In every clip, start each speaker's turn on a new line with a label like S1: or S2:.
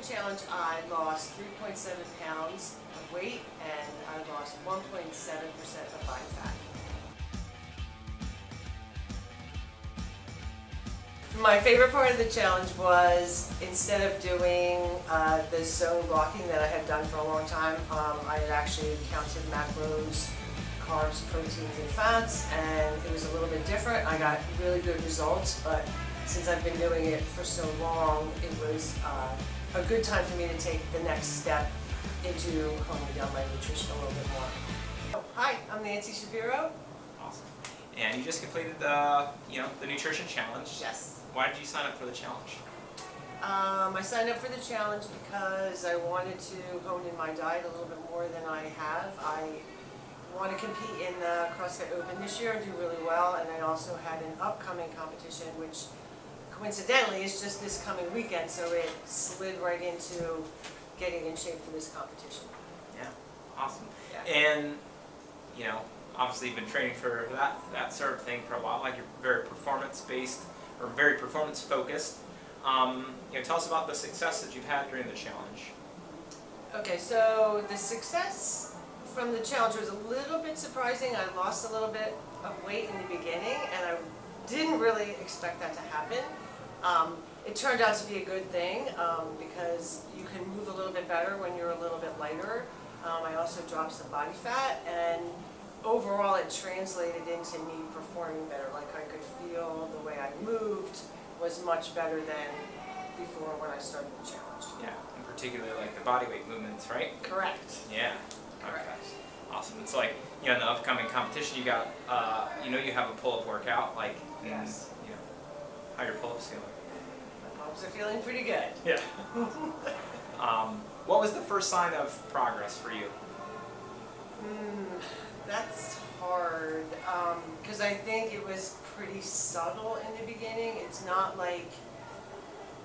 S1: challenge, I lost 3.7 pounds of weight and I lost 1.7% of body fat. My favorite part of the challenge was, instead of doing the zone blocking that I had done for a long time, I had actually counted macros, carbs, proteins, and fats, and it was a little bit different. I got really good results, but since I've been doing it for so long, it was a good time for me to take the next step into honing down my nutrition a little bit more. Hi, I'm Nancy Shapiro.
S2: Awesome. And you just completed the nutrition challenge.
S1: Yes.
S2: Why did you sign up for the challenge?
S1: I signed up for the challenge because I wanted to hone in my diet a little bit more than I have. I want to compete in the CrossFit Open this year and do really well, and I also had an upcoming competition, which coincidentally is just this coming weekend, so it slid right into getting in shape for this competition.
S2: Yeah, awesome.
S1: Yeah.
S2: And obviously you've been training for that sort of thing for a while. Like, you're very performance-based or very performance-focused. Tell us about the success that you've had during the challenge.
S1: Okay, so the success from the challenge was a little bit surprising. I lost a little bit of weight in the beginning, and I didn't really expect that to happen. It turned out to be a good thing because you can move a little bit better when you're a little bit lighter. I also dropped some body fat, and overall it translated into me performing better. Like, I could feel the way I moved was much better than before when I started the challenge.
S2: Yeah, and particularly like the body weight movements, right?
S1: Correct.
S2: Yeah.
S1: Correct.
S2: Okay. Awesome. It's like, in the upcoming competition, you got, you have a pull-up workout, like,
S1: Yes.
S2: how your pull-ups feeling?
S1: My pull-ups are feeling pretty good.
S2: Yeah. What was the first sign of progress for you?
S1: That's hard, because I think it was pretty subtle in the beginning. It's not like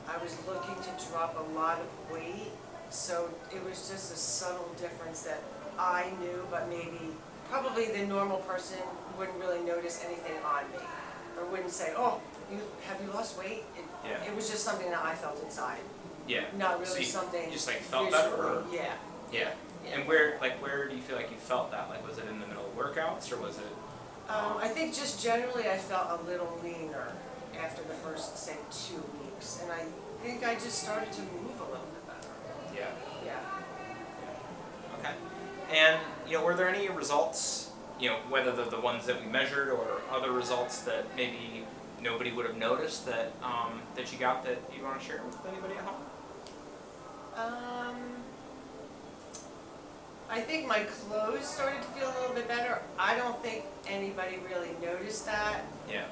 S1: I was looking to drop a lot of weight, so it was just a subtle difference that I knew, but probably the normal person wouldn't really notice anything on me, or wouldn't say, "Oh, have you lost weight?" It was just something that I felt inside.
S2: Yeah.
S1: Not
S2: So
S1: really
S2: you
S1: something
S2: just felt
S1: visually.
S2: better? Or?
S1: Yeah.
S2: Yeah.
S1: Yeah.
S2: And where do you feel like you felt that? Like, was it in the middle of workouts, or was it?
S1: I think just generally I felt a little leaner after the first, say, 2 weeks, and I think I just started to move a little bit better.
S2: Yeah.
S1: Yeah.
S2: Okay. And were there any results, whether they're the ones that we measured or other results that maybe nobody would have noticed that that you got that you want to share with anybody at home?
S1: I think my clothes started to feel a little bit better. I don't think anybody really noticed that.
S2: Yeah.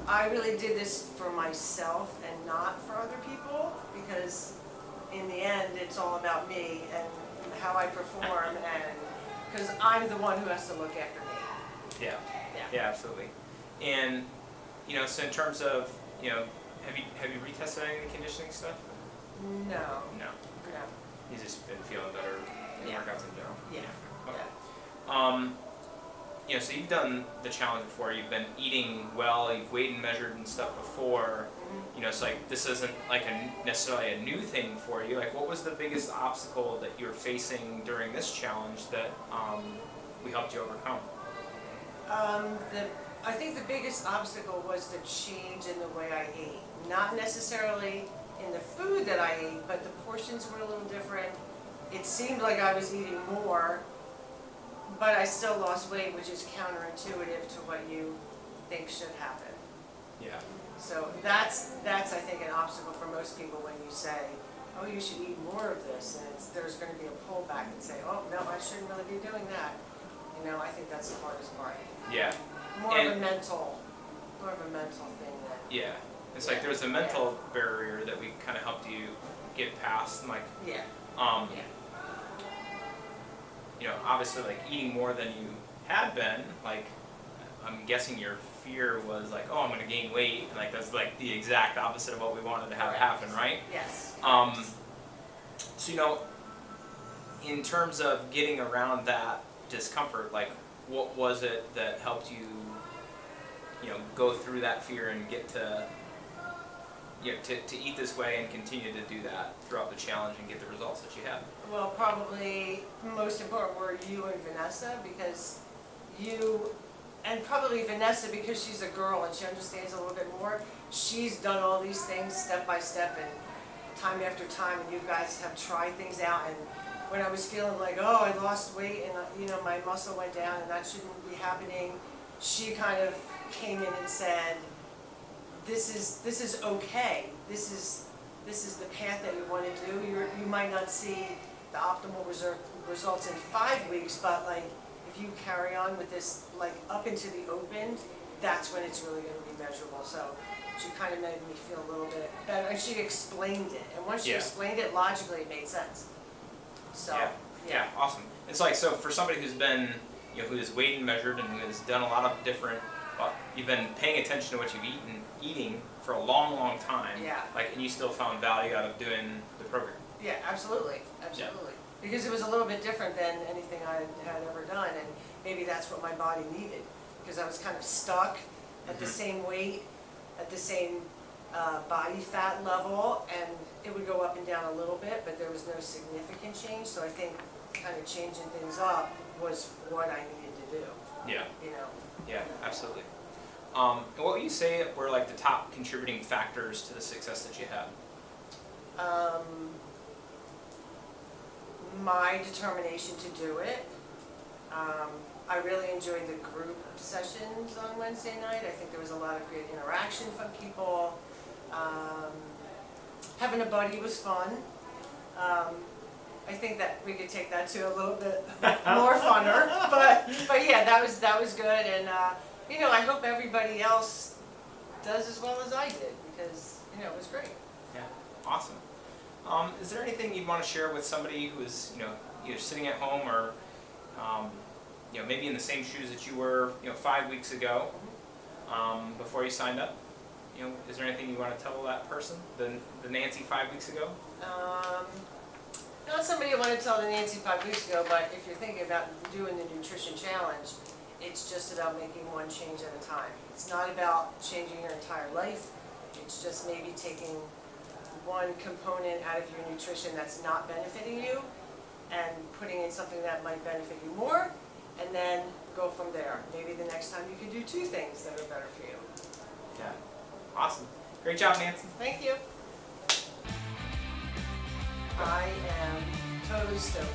S1: I really did this for myself and not for other people, because in the end it's all about me and how I perform, and because I'm the one who has to look after me.
S2: Yeah.
S1: Yeah.
S2: Yeah, absolutely. And so in terms of have you retested any of the conditioning stuff?
S1: No.
S2: No.
S1: No.
S2: You've just been feeling better in
S1: Yeah.
S2: workouts in general.
S1: Yeah.
S2: Okay. So you've done the challenge before. You've been eating well. You've weighed and measured and stuff before. So like, this isn't like necessarily a new thing for you. Like, what was the biggest obstacle that you were facing during this challenge that we helped you overcome?
S1: I think the biggest obstacle was the change in the way I ate. Not necessarily in the food that I ate, but the portions were a little different. It seemed like I was eating more, but I still lost weight, which is counterintuitive to what you think should happen.
S2: Yeah.
S1: So that's I think an obstacle for most people when you say, "Oh, you should eat more of this," and there's going to be a pullback and say, "Oh, no, I shouldn't really be doing that." I think that's the hardest part.
S2: Yeah.
S1: More of a mental thing that.
S2: Yeah. It's like there's a mental barrier that we kind of helped you get past, like.
S1: Yeah.
S2: Obviously, like, eating more than you had been, like, I'm guessing your fear was like, oh, I'm going to gain weight, and like that's like the exact opposite of what we wanted to have happen, right?
S1: Yes.
S2: So in terms of getting around that discomfort, like, what was it that helped you, go through that fear and get to to eat this way and continue to do that throughout the challenge and get the results that you have?
S1: Well, probably most important were you and Vanessa, because you, and probably Vanessa because she's a girl and she understands a little bit more. She's done all these things step by step and time after time, and you guys have tried things out. And when I was feeling like, oh, I lost weight and my muscle went down and that shouldn't be happening, she kind of came in and said, this is okay. This is the path that you want to do. You might not see the optimal results in 5 weeks, but like if you carry on with this like up into the open, that's when it's really going to be measurable. So she kind of made me feel a little bit better, and she explained it. And once she explained it logically, it made sense. So
S2: yeah, awesome. It's like, so for somebody who's been, who has weighed and measured and who has done a lot of different, you've been paying attention to what you've eating for a long, long time.
S1: Yeah.
S2: Like, and you still found value out of doing the program.
S1: Yeah, absolutely. Because it was a little bit different than anything I had ever done, and maybe that's what my body needed, because I was kind of stuck at the same weight, at the same body fat level, and it would go up and down a little bit, but there was no significant change. So I think kind of changing things up was what I needed to do.
S2: Yeah.
S1: Yeah,
S2: absolutely. And what would you say were like the top contributing factors to the success that you had?
S1: My determination to do it. I really enjoyed the group sessions on Wednesday night. I think there was a lot of great interaction from people. Having a buddy was fun. I think that we could take that to a little bit more funner, but yeah, that was good, and I hope everybody else does as well as I did, because it was great.
S2: Yeah, awesome. Is there anything you'd want to share with somebody who is either sitting at home or maybe in the same shoes that you were 5 weeks ago before you signed up? Is there anything you want to tell that person, the Nancy 5 weeks ago?
S1: Not somebody I want to tell the Nancy 5 weeks ago, but if you're thinking about doing the nutrition challenge, it's just about making one change at a time. It's not about changing your entire life. It's just maybe taking one component out of your nutrition that's not benefiting you and putting in something that might benefit you more, and then go from there. Maybe the next time you can do 2 things that are better for you.
S2: Yeah, awesome. Great job, Nancy.
S1: Thank you. I am totally stoked.